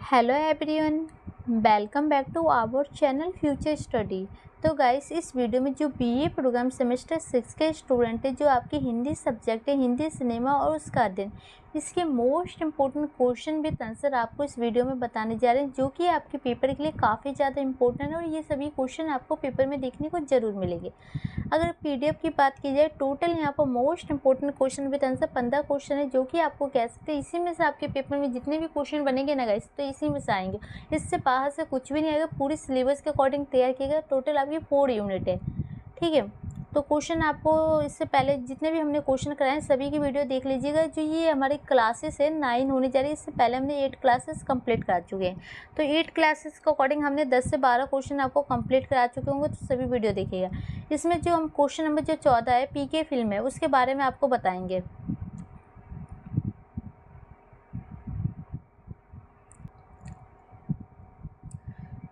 Hello everyone, welcome back to our channel future study. तो guys, इस video में जो बीए प्रोग्राम सेमेस्टर 6 के स्टूडेंट है, जो आपके हिंदी सब्जेक्ट है, हिंदी सिनेमा और उसका अध्ययन, इसके most important question with answer आपको इस वीडियो में बताने जा रहे हैं, जो कि आपके पेपर के लिए काफ़ी ज़्यादा इंपॉर्टेंट है और ये सभी क्वेश्चन आपको पेपर में देखने को ज़रूर मिलेंगे। अगर पीडीएफ की बात की जाए, टोटल यहाँ पर most important question with answer 15 question है, जो कि आपको कह सकते हैं इसी में से आपके पेपर में जितने भी क्वेश्चन बनेंगे ना गाइस, तो इसी में से आएंगे। इससे बाहर से कुछ भी नहीं आएगा, पूरी सिलेबस के अकॉर्डिंग तैयार किया गया। टोटल आपकी 4 यूनिट है, ठीक है। तो क्वेश्चन आपको इससे पहले जितने भी हमने क्वेश्चन कराए सभी की वीडियो देख लीजिएगा। जो ये हमारी क्लासेस है 9 होने जा रही है, इससे पहले हमने 8 क्लासेस कंप्लीट करा चुके हैं। तो 8 क्लासेस के अकॉर्डिंग हमने 10 से 12 क्वेश्चन आपको कंप्लीट करा चुके होंगे, तो सभी वीडियो देखिएगा। इसमें जो हम क्वेश्चन नंबर जो 14 है, पीके फिल्म है, उसके बारे में आपको बताएंगे।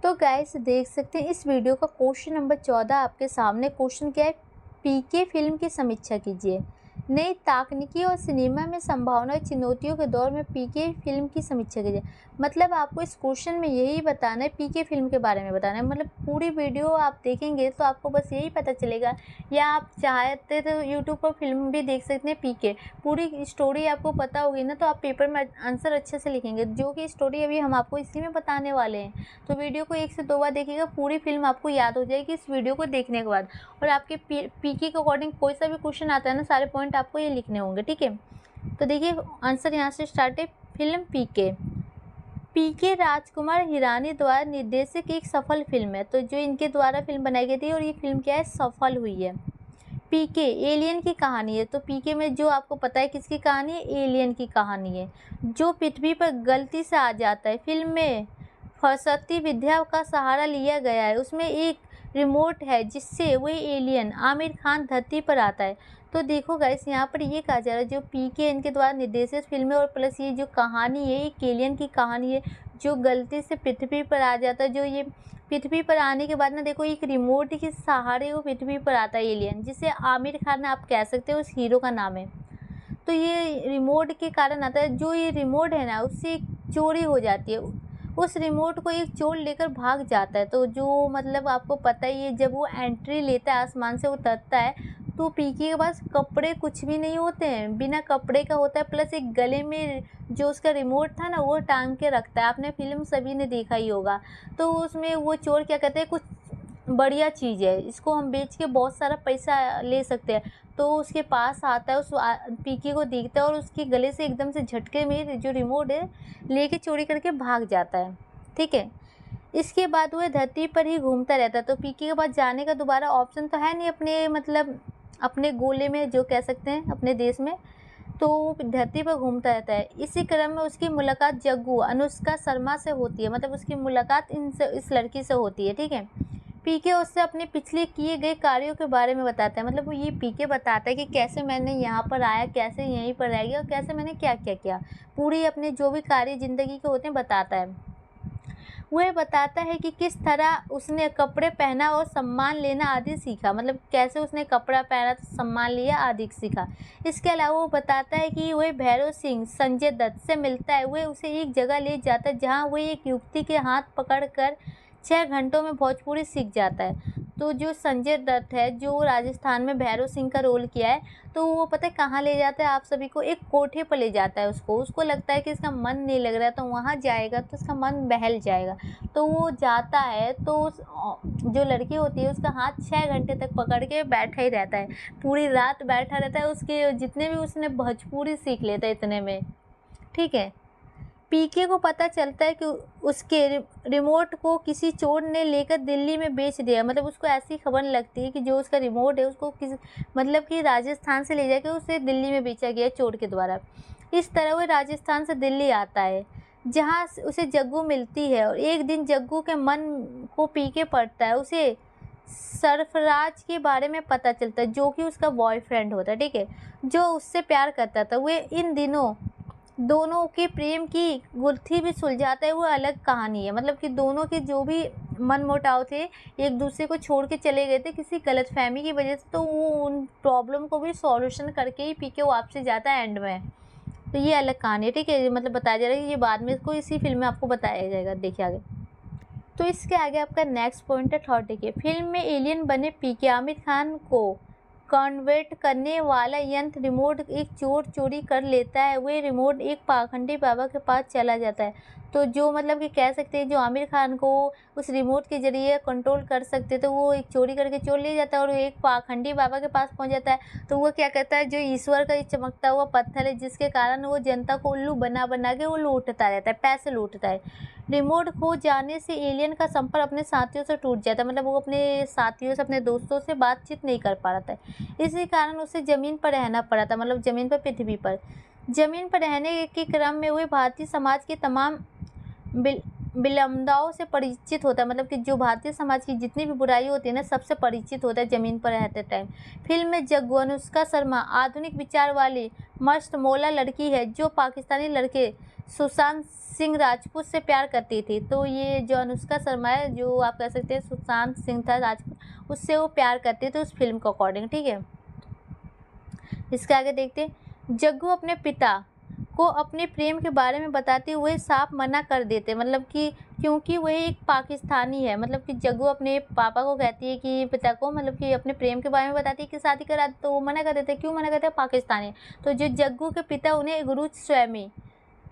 तो गाइस, देख सकते हैं इस वीडियो का क्वेश्चन नंबर 14 आपके सामने। क्वेश्चन क्या है? पीके फिल्म की समीक्षा कीजिए। नई तकनीकी और सिनेमा में संभावना चुनौतियों के दौर में पीके फिल्म की समीक्षा कीजिए। मतलब आपको इस क्वेश्चन में यही बताना है, पीके फिल्म के बारे में बताना है। मतलब पूरी वीडियो आप देखेंगे तो आपको बस यही पता चलेगा, या आप चाहते तो यूट्यूब पर फिल्म भी देख सकते हैं पीके। पूरी स्टोरी आपको पता होगी ना, तो आप पेपर में आंसर अच्छे से लिखेंगे, जो कि स्टोरी अभी हम आपको इसी में बताने वाले हैं। तो वीडियो को 1 से 2 बार देखिएगा, पूरी फिल्म आपको याद हो जाएगी इस वीडियो को देखने के बाद। और आपके पीके के अकॉर्डिंग कोई सा भी क्वेश्चन आता है ना, सारे पॉइंट आपको ये लिखने होंगे, ठीक है। तो देखिए आंसर यहाँ से स्टार्ट है। फिल्म पीके, पीके राजकुमार हिरानी द्वारा निर्देशित एक सफल फिल्म है। तो जो इनके द्वारा फिल्म बनाई गई थी और ये फिल्म क्या है, सफल हुई है। पीके एलियन की कहानी है। तो पीके में जो आपको पता है किसकी कहानी है, एलियन की कहानी है, जो पृथ्वी पर गलती से आ जाता है। फिल्म में फरसती विद्या का सहारा लिया गया है। उसमें एक रिमोट है जिससे वही एलियन आमिर खान धरती पर आता है। तो देखो गाइस, यहाँ पर ये कहा जा रहा है जो पीके इनके द्वारा निर्देशित फिल्म है, और प्लस ये जो कहानी है एक एलियन की कहानी है, जो गलती से पृथ्वी पर आ जाता है। जो ये पृथ्वी पर आने के बाद ना, देखो एक रिमोट के सहारे वो पृथ्वी पर आता है एलियन, जिसे आमिर खान आप कह सकते हो उस हीरो का नाम है। तो ये रिमोट के कारण आता है। जो ये रिमोट है ना, उससे चोरी हो जाती है। उस रिमोट को एक चोर लेकर भाग जाता है। तो जो मतलब आपको पता ही है, जब वो एंट्री लेता है, आसमान से उतरता है, तो पीके के पास कपड़े कुछ भी नहीं होते हैं, बिना कपड़े का होता है। प्लस एक गले में जो उसका रिमोट था ना, वो टांग के रखता है। आपने फिल्म सभी ने देखा ही होगा। तो उसमें वो चोर क्या कहते हैं, कुछ बढ़िया चीज़ है, इसको हम बेच के बहुत सारा पैसा ले सकते हैं। तो उसके पास आता है, उस पीके को देखता है और उसके गले से एकदम से झटके में जो रिमोट है लेके चोरी करके भाग जाता है, ठीक है। इसके बाद वह धरती पर ही घूमता रहता है। तो पीके के पास जाने का दोबारा ऑप्शन तो है नहीं अपने, मतलब अपने गोले में, जो कह सकते हैं अपने देश में। तो धरती पर घूमता रहता है। इसी क्रम में उसकी मुलाकात जग्गू अनुष्का शर्मा से होती है। मतलब उसकी मुलाकात इस लड़की से होती है, ठीक है। पीके उससे अपने पिछले किए गए कार्यों के बारे में बताता है। मतलब वो ये पीके बताता है कि कैसे मैंने यहाँ पर आया, कैसे यहीं पर रह गया और कैसे मैंने क्या क्या किया। पूरी अपने जो भी कार्य ज़िंदगी के होते हैं बताता है। वह बताता है कि किस तरह उसने कपड़े पहना और सम्मान लेना आदि सीखा। मतलब कैसे उसने कपड़ा पहना तो सम्मान लिया आदि सीखा। इसके अलावा वो बताता है कि वह भैरव सिंह संजय दत्त से मिलता है। वह उसे एक जगह ले जाता है जहाँ वह एक युवती के हाथ पकड़कर 6 घंटों में भोजपुरी सीख जाता है। तो जो संजय दत्त है, जो राजस्थान में भैरव सिंह का रोल किया है, तो वो पता है कहाँ ले जाता है आप सभी को, एक कोठे पर ले जाता है उसको लगता है कि इसका मन नहीं लग रहा है, तो वहाँ जाएगा तो इसका मन बहल जाएगा। तो वो जाता है, तो जो लड़की होती है उसका हाथ 6 घंटे तक पकड़ के बैठा ही रहता है, पूरी रात बैठा रहता है। उसके जितने भी उसने भोजपुरी सीख लेता है इतने में, ठीक है। पीके को पता चलता है कि उसके रिमोट को किसी चोर ने लेकर दिल्ली में बेच दिया। मतलब उसको ऐसी खबर लगती है कि जो उसका रिमोट है उसको मतलब कि राजस्थान से ले जाकर उसे दिल्ली में बेचा गया चोर के द्वारा। इस तरह वो राजस्थान से दिल्ली आता है, जहाँ उसे जग्गू मिलती है। और एक दिन जग्गू के मन को पीके पड़ता है। उसे सरफराज के बारे में पता चलता है, जो कि उसका बॉयफ्रेंड होता है, ठीक है, जो उससे प्यार करता था। वे इन दिनों दोनों के प्रेम की गुत्थी भी सुलझाता है। वो अलग कहानी है। मतलब कि दोनों के जो भी मनमुटाव थे, एक दूसरे को छोड़ के चले गए थे किसी गलतफहमी की वजह से, तो वो उन प्रॉब्लम को भी सॉल्यूशन करके ही पीके वापसी जाता है एंड में, तो ये अलग कहानी है, ठीक है। मतलब बताया जा रहा है कि ये बाद में इसको इसी फिल्म में आपको बताया जाएगा, देखिए आगे। तो इसके आगे आपका नेक्स्ट पॉइंट है थर्ड, देखिए। फिल्म में एलियन बने पीके आमिर खान को कन्वर्ट करने वाला यंत्र रिमोट एक चोर चोरी कर लेता है। वह रिमोट एक पाखंडी बाबा के पास चला जाता है। तो जो मतलब कि कह सकते हैं जो आमिर खान को उस रिमोट के जरिए कंट्रोल कर सकते, तो वो एक चोरी करके चोर ले जाता है और एक पाखंडी बाबा के पास पहुंच जाता है। तो वो क्या कहता है, जो ईश्वर का चमकता हुआ पत्थर है, जिसके कारण वो जनता को उल्लू बना बना के वो लूटता रहता है, पैसे लूटता है। रिमोट खो जाने से एलियन का संपर्क अपने साथियों से टूट जाता है। मतलब वो अपने साथियों से, अपने दोस्तों से बातचीत नहीं कर पा रहा था। इसी कारण उसे ज़मीन पर रहना पड़ा था, मतलब ज़मीन पर, पृथ्वी पर। ज़मीन पर रहने के क्रम में वे भारतीय समाज की तमाम विलंबताओं से परिचित होता है। मतलब कि जो भारतीय समाज की जितनी भी बुराई होती है ना, सबसे परिचित होता है ज़मीन पर रहते टाइम। फिल्म में जग्गू अनुष्का शर्मा आधुनिक विचार वाली मस्त मौला लड़की है, जो पाकिस्तानी लड़के सुशांत सिंह राजपूत से प्यार करती थी। तो ये जो अनुष्का शर्मा है, जो आप कह सकते हैं सुशांत सिंह था राजपूत, उससे वो प्यार करती थी उस फिल्म के अकॉर्डिंग, ठीक है। इसके आगे देखते हैं। जग्गू अपने पिता को अपने प्रेम के बारे में बताते हुए साफ मना कर देते, मतलब कि क्योंकि वह एक पाकिस्तानी है। मतलब कि जग्गू अपने पापा को कहती है कि पिता को, मतलब कि अपने प्रेम के बारे में बताती है कि शादी करा, तो वो मना कर देते। क्यों मना करते हैं? पाकिस्तानी। तो जो जग्गू के पिता उन्हें गुरु स्वामी,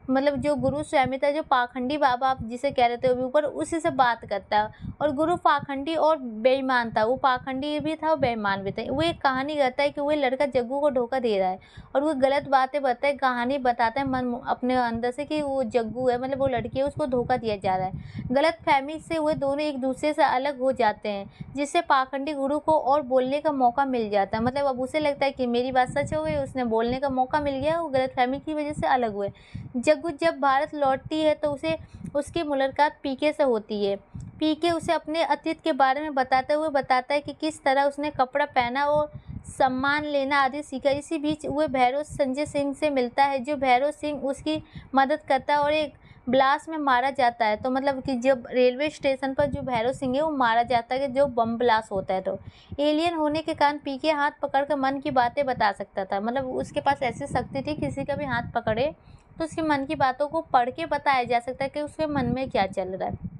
मतलब जो गुरु स्वामी था, जो पाखंडी बाबा आप जिसे कह रहे थे अभी ऊपर, उसी से बात करता है। और गुरु पाखंडी और बेईमान था, वो पाखंडी भी था और बेईमान भी था। वो एक कहानी कहता है कि वो लड़का जग्गू को धोखा दे रहा है और वो गलत बातें बताता है, कहानी बताता है मन अपने अंदर से कि वो जग्गू है, मतलब वो लड़की है, उसको धोखा दिया जा रहा है। गलत फहमी से वो दोनों एक दूसरे से अलग हो जाते हैं, जिससे पाखंडी गुरु को और बोलने का मौका मिल जाता है। मतलब अब उसे लगता है कि मेरी बात सच हो गई, उसने बोलने का मौका मिल गया, वो गलत फहमी की वजह से अलग हुए। जग्गू जब भारत लौटती है तो उसे उसकी मुलाकात पीके से होती है। पीके उसे अपने अतीत के बारे में बताते हुए बताता है कि किस तरह उसने कपड़ा पहना और सम्मान लेना आदि सीखा। इसी बीच वह भैरव संजय सिंह से मिलता है, जो भैरव सिंह उसकी मदद करता है और एक ब्लास्ट में मारा जाता है। तो मतलब कि जब रेलवे स्टेशन पर जो भैरव सिंह है वो मारा जाता है, कि जो बम ब्लास्ट होता है। तो एलियन होने के कारण पीके हाथ पकड़कर मन की बातें बता सकता था। मतलब उसके पास ऐसी शक्ति थी, किसी का भी हाथ पकड़े तो उसके मन की बातों को पढ़ के बताया जा सकता है कि उसके मन में क्या चल रहा है।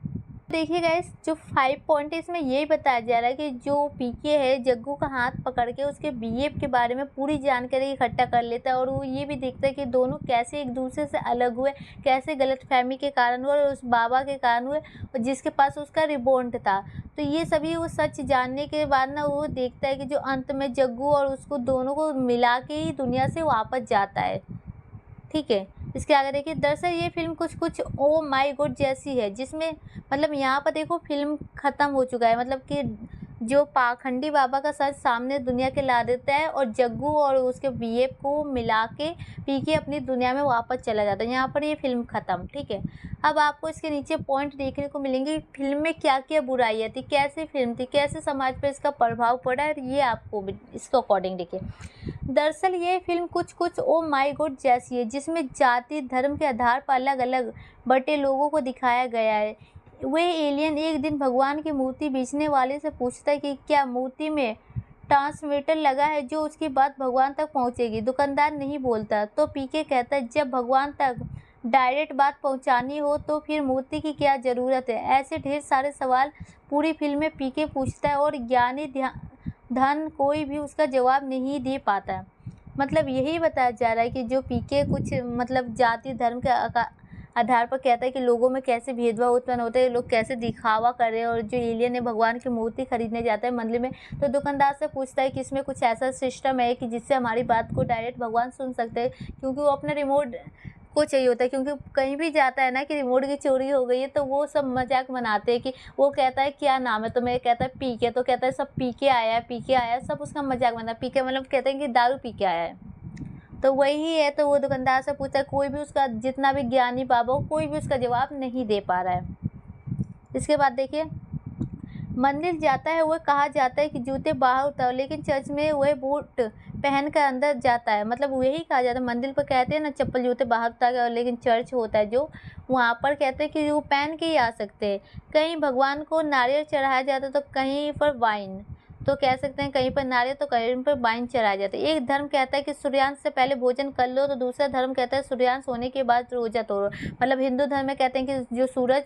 देखिए गाइस, जो 5 पॉइंट है इसमें यही बताया जा रहा है कि जो पीके है जग्गू का हाथ पकड़ के उसके बीएफ के बारे में पूरी जानकारी इकट्ठा कर लेता है और वो ये भी देखता है कि दोनों कैसे एक दूसरे से अलग हुए, कैसे गलतफहमी के कारण हुए और उस बाबा के कारण हुए जिसके पास उसका रिबोंड था। तो ये सभी वो सच जानने के बाद ना वो देखता है कि जो अंत में जग्गू और उसको दोनों को मिला के ही दुनिया से वापस जाता है, ठीक है। इसके आगे देखिए। दरअसल ये फिल्म कुछ कुछ ओ माय गॉड जैसी है, जिसमें मतलब यहाँ पर देखो फिल्म ख़त्म हो चुका है, मतलब कि जो पाखंडी बाबा का सच सामने दुनिया के ला देता है और जग्गू और उसके बीएफ को मिला के पीके अपनी दुनिया में वापस चला जाता है। यहाँ पर ये फिल्म ख़त्म, ठीक है। अब आपको इसके नीचे पॉइंट देखने को मिलेंगे फिल्म में क्या क्या बुराइयाँ थी, कैसी फिल्म थी, कैसे समाज पर इसका प्रभाव पड़ा है, ये आपको इसके अकॉर्डिंग देखिए। दरअसल ये फिल्म कुछ कुछ ओ माय गॉड जैसी है, जिसमें जाति धर्म के आधार पर अलग अलग बटे लोगों को दिखाया गया है। वह एलियन एक दिन भगवान की मूर्ति बेचने वाले से पूछता है कि क्या मूर्ति में ट्रांसमीटर लगा है जो उसकी बात भगवान तक पहुंचेगी। दुकानदार नहीं बोलता, तो पीके कहता है जब भगवान तक डायरेक्ट बात पहुंचानी हो तो फिर मूर्ति की क्या ज़रूरत है। ऐसे ढेर सारे सवाल पूरी फिल्म में पीके पूछता है और ज्ञानी धन कोई भी उसका जवाब नहीं दे पाता। मतलब यही बताया जा रहा है कि जो पीके कुछ मतलब जाति धर्म के आधार पर कहता है कि लोगों में कैसे भेदभाव उत्पन्न होता है, लोग कैसे दिखावा कर रहे हैं। और जो एलियन है भगवान की मूर्ति खरीदने जाता है मंदिर में, तो दुकानदार से पूछता है कि इसमें कुछ ऐसा सिस्टम है कि जिससे हमारी बात को डायरेक्ट भगवान सुन सकते हैं, क्योंकि वो अपना रिमोट को चाहिए होता है। क्योंकि कहीं भी जाता है ना कि रिमोट की चोरी हो गई है, तो वो सब मजाक बनाते हैं कि वो कहता है क्या नाम है, तो मैं कहता है पीके, तो कहता है सब पीके आया है, पीके आया है, सब उसका मजाक बना। पीके मतलब कहते हैं कि दारू पी के आया है, तो वही है। तो वो दुकानदार से पूछता है, कोई भी उसका जितना भी ज्ञानी बाबा हो, कोई भी उसका जवाब नहीं दे पा रहा है। इसके बाद देखिए। मंदिर जाता है, वह कहा जाता है कि जूते बाहर उतारो, लेकिन चर्च में वह बूट पहन कर अंदर जाता है। मतलब वही कहा जाता है, मंदिर पर कहते हैं ना चप्पल जूते बाहर उतार कर, लेकिन चर्च होता है जो, वहाँ पर कहते हैं कि वो पहन के ही आ सकते हैं। कहीं भगवान को नारियल चढ़ाया जाता है, तो कहीं पर वाइन। तो कह सकते हैं कहीं पर नारियल तो कहीं पर वाइन चढ़ाया जाता है। एक धर्म कहता है कि सूर्यास्त से पहले भोजन कर लो, तो दूसरा धर्म कहता है सूर्यास्त होने के बाद रोजा तोड़ो। मतलब हिंदू धर्म में कहते हैं कि जो सूरज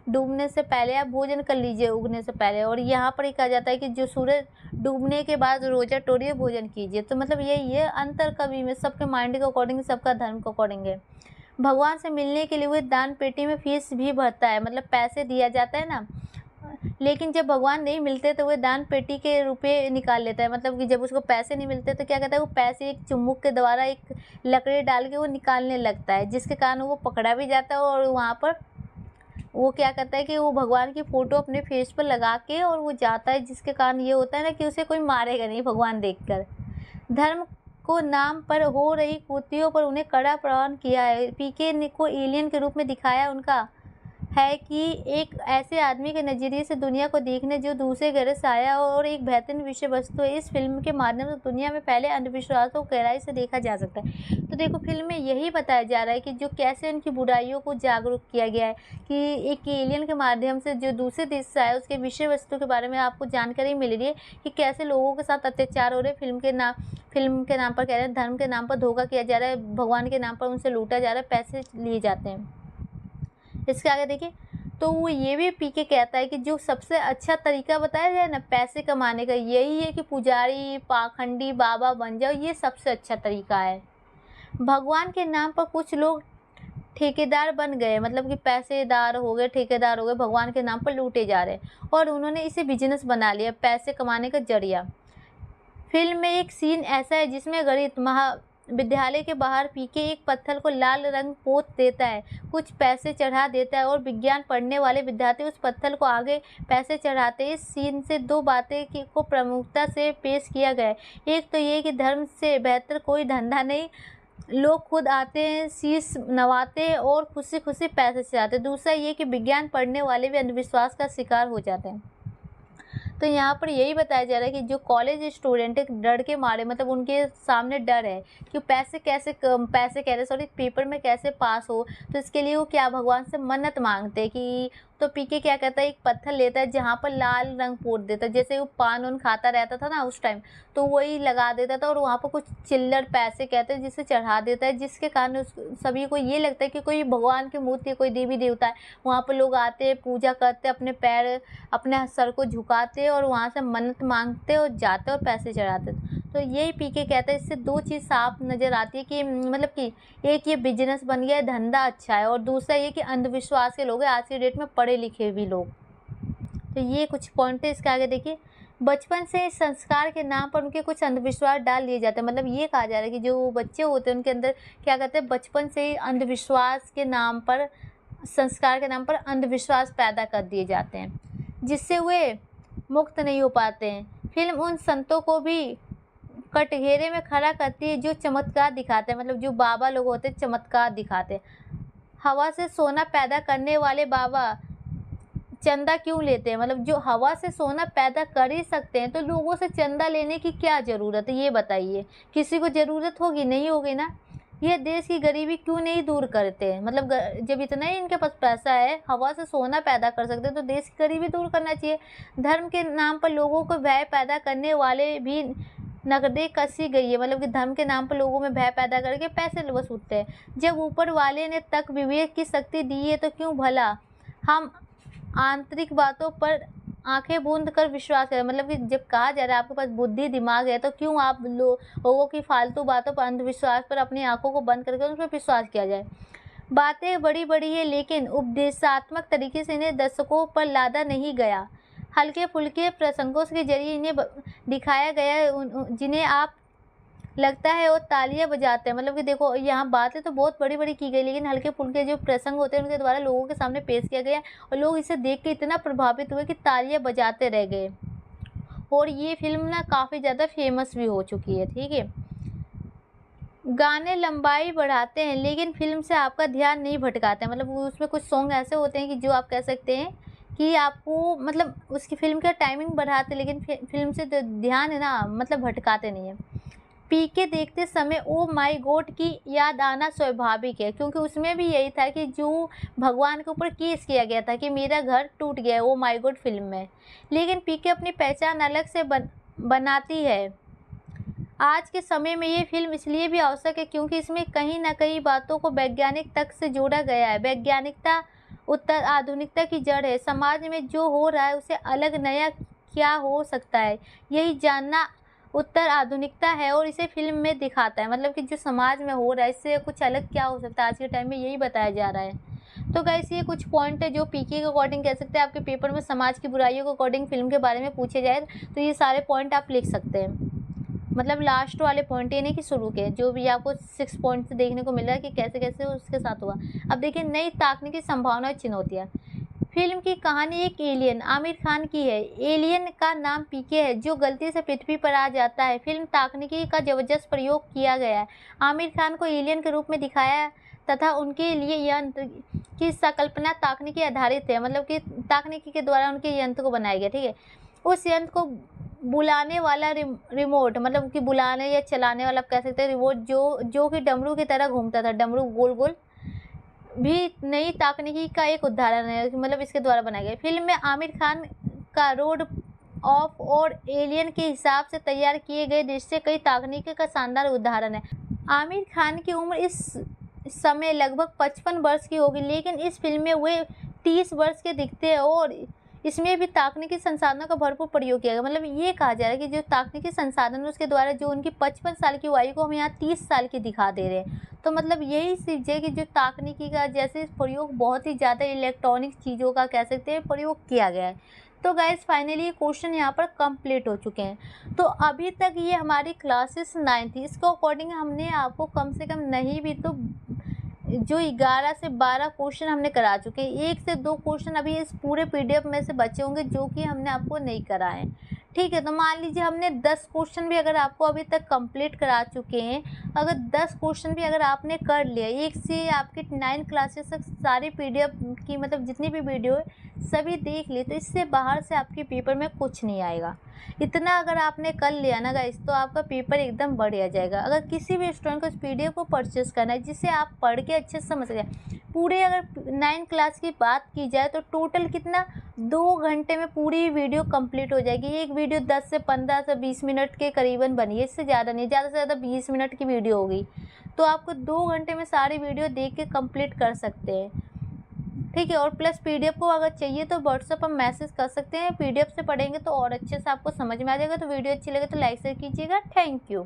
डूबने से पहले आप भोजन कर लीजिए, उगने से पहले, और यहाँ पर ही कहा जाता है कि जो सूरज डूबने के बाद रोजा तोड़िए, भोजन कीजिए। तो मतलब यही है अंतर, कभी में सबके माइंड के अकॉर्डिंग, सबका धर्म के अकॉर्डिंग है। भगवान से मिलने के लिए वो दान पेटी में फीस भी भरता है, मतलब पैसे दिया जाता है ना, लेकिन जब भगवान नहीं मिलते तो वो दान पेटी के रुपए निकाल लेता है। मतलब कि जब उसको पैसे नहीं मिलते तो क्या कहता है, वो पैसे एक चुम्बक के द्वारा एक लकड़ी डाल के वो निकालने लगता है, जिसके कारण वो पकड़ा भी जाता है। और वहाँ पर वो क्या करता है कि वो भगवान की फ़ोटो अपने फेस पर लगा के और वो जाता है, जिसके कारण ये होता है ना कि उसे कोई मारेगा नहीं भगवान देखकर। धर्म को नाम पर हो रही कुर्तियों पर उन्हें कड़ा प्रहार किया है। पीके ने को एलियन के रूप में दिखाया उनका है कि एक ऐसे आदमी के नज़रिए से दुनिया को देखने जो दूसरे ग्रह से आया और एक बेहतरीन विषय वस्तु है। इस फिल्म के माध्यम से दुनिया में फैले अंधविश्वासों को गहराई से देखा जा सकता है। तो देखो, फिल्म में यही बताया जा रहा है कि जो कैसे उनकी बुराइयों को जागरूक किया गया है, कि एक एलियन के माध्यम से जो दूसरे देश से आया उसके विषय वस्तु के बारे में आपको जानकारी मिल रही है कि कैसे लोगों के साथ अत्याचार हो रहे हैं। फिल्म के नाम पर कह रहे हैं, धर्म के नाम पर धोखा किया जा रहा है, भगवान के नाम पर उनसे लूटा जा रहा है, पैसे लिए जाते हैं। इसके आगे देखिए, तो वो ये भी पीके कहता है कि जो सबसे अच्छा तरीका बताया जाए ना पैसे कमाने का, यही है कि पुजारी पाखंडी बाबा बन जाओ, ये सबसे अच्छा तरीका है। भगवान के नाम पर कुछ लोग ठेकेदार बन गए, मतलब कि पैसेदार हो गए, ठेकेदार हो गए, भगवान के नाम पर लूटे जा रहे हैं और उन्होंने इसे बिजनेस बना लिया, पैसे कमाने का जरिया। फिल्म में एक सीन ऐसा है जिसमें गणित महाविद्यालय के बाहर पीके एक पत्थर को लाल रंग पोत देता है, कुछ पैसे चढ़ा देता है और विज्ञान पढ़ने वाले विद्यार्थी उस पत्थर को आगे पैसे चढ़ाते हैं। इस सीन से दो बातें को प्रमुखता से पेश किया गया है। एक तो ये कि धर्म से बेहतर कोई धंधा नहीं, लोग खुद आते हैं, शीश नवाते हैं और खुशी खुशी पैसे चढ़ाते हैं। दूसरा ये कि विज्ञान पढ़ने वाले भी अंधविश्वास का शिकार हो जाते हैं। तो यहाँ पर यही बताया जा रहा है कि जो कॉलेज स्टूडेंट है डर के मारे, मतलब उनके सामने डर है कि पैसे कह रहे सॉरी पेपर में कैसे पास हो, तो इसके लिए वो क्या भगवान से मन्नत मांगते हैं कि, तो पीके क्या कहता है, एक पत्थर लेता है जहाँ पर लाल रंग पोत देता है, जैसे वो पान उन खाता रहता था ना उस टाइम, तो वही लगा देता था और वहाँ पर कुछ चिल्लर पैसे कहते हैं जिसे चढ़ा देता है, जिसके कारण सभी को ये लगता है कि कोई भगवान की मूर्ति है, कोई देवी देवता है। वहाँ पर लोग आते हैं, पूजा करते, अपने पैर अपने सर को झुकाते और वहाँ से मन्नत मांगते और जाते और पैसे चढ़ाते। तो यही पीके कहता है, इससे दो चीज़ साफ नज़र आती है कि मतलब कि एक ये बिजनेस बन गया है, धंधा अच्छा है, और दूसरा ये कि अंधविश्वास के लोग हैं आज की डेट में, पढ़े लिखे भी लोग। तो ये कुछ पॉइंट है। इसके आगे देखिए, बचपन से संस्कार के नाम पर उनके कुछ अंधविश्वास डाल दिए जाते हैं। मतलब ये कहा जा रहा है कि जो बच्चे होते हैं उनके अंदर क्या कहते हैं, बचपन से ही अंधविश्वास के नाम पर, संस्कार के नाम पर अंधविश्वास पैदा कर दिए जाते हैं, जिससे वे मुक्त नहीं हो पाते हैं। फिल्म उन संतों को भी कटघरे में खड़ा करती है जो चमत्कार दिखाते हैं, मतलब जो बाबा लोग होते हैं चमत्कार दिखाते हैं। हवा से सोना पैदा करने वाले बाबा चंदा क्यों लेते हैं, मतलब जो हवा से सोना पैदा कर ही सकते हैं तो लोगों से चंदा लेने की क्या ज़रूरत है, ये बताइए। किसी को ज़रूरत होगी, नहीं होगी ना। ये देश की गरीबी क्यों नहीं दूर करते हैं, मतलब जब इतना ही इनके पास पैसा है, हवा से सोना पैदा कर सकते हैं, तो देश की गरीबी दूर करना चाहिए। धर्म के नाम पर लोगों को भय पैदा करने वाले भी नकदे कसी गई है, मतलब कि धर्म के नाम पर लोगों में भय पैदा करके पैसे वसूलते हैं। जब ऊपर वाले ने तक विवेक की शक्ति दी है तो क्यों भला हम आंतरिक बातों पर आंखें बूंद कर विश्वास करें। मतलब कि जब कहा जा रहा है आपके पास बुद्धि दिमाग है तो क्यों आप लोगों की फालतू बातों पर, अंधविश्वास पर अपनी आंखों को बंद करके उन पर विश्वास किया जाए। बातें बड़ी बड़ी है लेकिन उपदेशात्मक तरीके से इन्हें दर्शकों पर लादा नहीं गया। हल्के फुल्के प्रसंगों के जरिए इन्हें दिखाया गया जिन्हें आप लगता है वो तालियां बजाते हैं। मतलब कि देखो, यहाँ बातें तो बहुत बड़ी बड़ी की गई लेकिन हल्के फुल्के जो प्रसंग होते हैं उनके द्वारा लोगों के सामने पेश किया गया और लोग इसे देख के इतना प्रभावित हुए कि तालियां बजाते रह गए। और ये फिल्म ना काफ़ी ज़्यादा फेमस भी हो चुकी है। ठीक है, गाने लंबाई बढ़ाते हैं लेकिन फिल्म से आपका ध्यान नहीं भटकाते हैं। मतलब उसमें कुछ सॉन्ग ऐसे होते हैं कि जो आप कह सकते हैं कि आपको, मतलब उसकी फिल्म का टाइमिंग बढ़ाते लेकिन फिल्म से ध्यान है ना, मतलब भटकाते नहीं है। पीके देखते समय ओ माय गॉड की याद आना स्वाभाविक है, क्योंकि उसमें भी यही था कि जो भगवान के ऊपर केस किया गया था कि मेरा घर टूट गया है, ओ माय गॉड फिल्म में। लेकिन पीके अपनी पहचान अलग से बनाती है। आज के समय में ये फिल्म इसलिए भी आवश्यक है क्योंकि इसमें कहीं न कहीं बातों को वैज्ञानिक तथ्य से जोड़ा गया है। वैज्ञानिकता उत्तर आधुनिकता की जड़ है। समाज में जो हो रहा है उसे अलग नया क्या हो सकता है, यही जानना उत्तर आधुनिकता है और इसे फ़िल्म में दिखाता है। मतलब कि जो समाज में हो रहा है इससे कुछ अलग क्या हो सकता है, आज के टाइम में यही बताया जा रहा है। तो गाइस ये कुछ पॉइंट है जो पीके के अकॉर्डिंग कह सकते हैं, आपके पेपर में समाज की बुराइयों के अकॉर्डिंग फ़िल्म के बारे में पूछे जाए तो ये सारे पॉइंट आप लिख सकते हैं। मतलब लास्ट वाले पॉइंट ये नहीं कि शुरू के, जो भी आपको 6 पॉइंट्स देखने को मिल रहा है कि कैसे-कैसे उसके साथ हुआ। अब देखिए नई तकनीकी संभावना और चुनौतियाँ। फ़िल्म की कहानी एक एलियन आमिर खान की है। एलियन का नाम पीके है जो गलती से पृथ्वी पर आ जाता है। फ़िल्म तकनीकी का ज़बरदस्त प्रयोग किया गया है। आमिर खान को एलियन के रूप में दिखाया तथा उनके लिए यंत्र की संकल्पना तकनीकी आधारित है। मतलब कि तकनीकी के द्वारा उनके यंत्र को बनाया गया, ठीक है। उस यंत्र को बुलाने वाला रिमोट, मतलब कि बुलाने या चलाने वाला आप कह सकते हैं रिमोट, जो कि डमरू की तरह घूमता था, डमरू गोल-गोल, भी नई तकनीकी का एक उदाहरण है। मतलब इसके द्वारा बनाया गया। फ़िल्म में आमिर खान का रोड ऑफ और एलियन के हिसाब से तैयार किए गए दृश्य कई तकनीकी का शानदार उदाहरण है। आमिर खान की उम्र इस समय लगभग 55 वर्ष की होगी, लेकिन इस फ़िल्म में वे 30 वर्ष के दिखते हैं और इसमें भी तकनीकी संसाधनों का भरपूर प्रयोग किया गया। मतलब ये कहा जा रहा है कि जो तकनीकी संसाधन है उसके द्वारा जो उनकी 55 साल की आयु को हम यहाँ 30 साल की दिखा दे रहे हैं। तो मतलब यही चीज़ है कि जो तकनीकी का जैसे प्रयोग बहुत ही ज़्यादा इलेक्ट्रॉनिक चीज़ों का कह सकते हैं प्रयोग किया गया है। तो गाइस फाइनली क्वेश्चन यहाँ पर कंप्लीट हो चुके हैं। तो अभी तक ये हमारी क्लासेस 9 थी, इसके अकॉर्डिंग हमने आपको कम से कम नहीं भी तो जो 11 से 12 क्वेश्चन हमने करा चुके हैं। 1 से 2 क्वेश्चन अभी इस पूरे पीडीएफ में से बचे होंगे जो कि हमने आपको नहीं कराए हैं, ठीक है। तो मान लीजिए हमने 10 क्वेश्चन भी अगर आपको अभी तक कंप्लीट करा चुके हैं, अगर 10 क्वेश्चन भी अगर आपने कर लिया, 1 से आपके 9 क्लासेस तक सारी पीडीएफ की मतलब जितनी भी वीडियो है सभी देख ली, तो इससे बाहर से आपके पेपर में कुछ नहीं आएगा। इतना अगर आपने कर लिया ना गाइस तो आपका पेपर एकदम बढ़िया जाएगा। अगर किसी भी स्टूडेंट को इस पीडीएफ को परचेस करना है जिससे आप पढ़ के अच्छे से समझ जाए, पूरे अगर 9 क्लास की बात की जाए तो टोटल कितना 2 घंटे में पूरी वीडियो कंप्लीट हो जाएगी। एक वीडियो 10 से 15 से 20 मिनट के करीबन बनी है, इससे ज़्यादा नहीं, ज़्यादा से ज़्यादा 20 मिनट की वीडियो होगी। तो आपको 2 घंटे में सारी वीडियो देख के कंप्लीट कर सकते हैं, ठीक है। और प्लस पीडीएफ को अगर चाहिए तो व्हाट्सएप पर मैसेज कर सकते हैं। पीडीएफ से पढ़ेंगे तो और अच्छे से आपको समझ में आ जाएगा। तो वीडियो अच्छी लगे तो लाइक शेयर कीजिएगा। Thank you.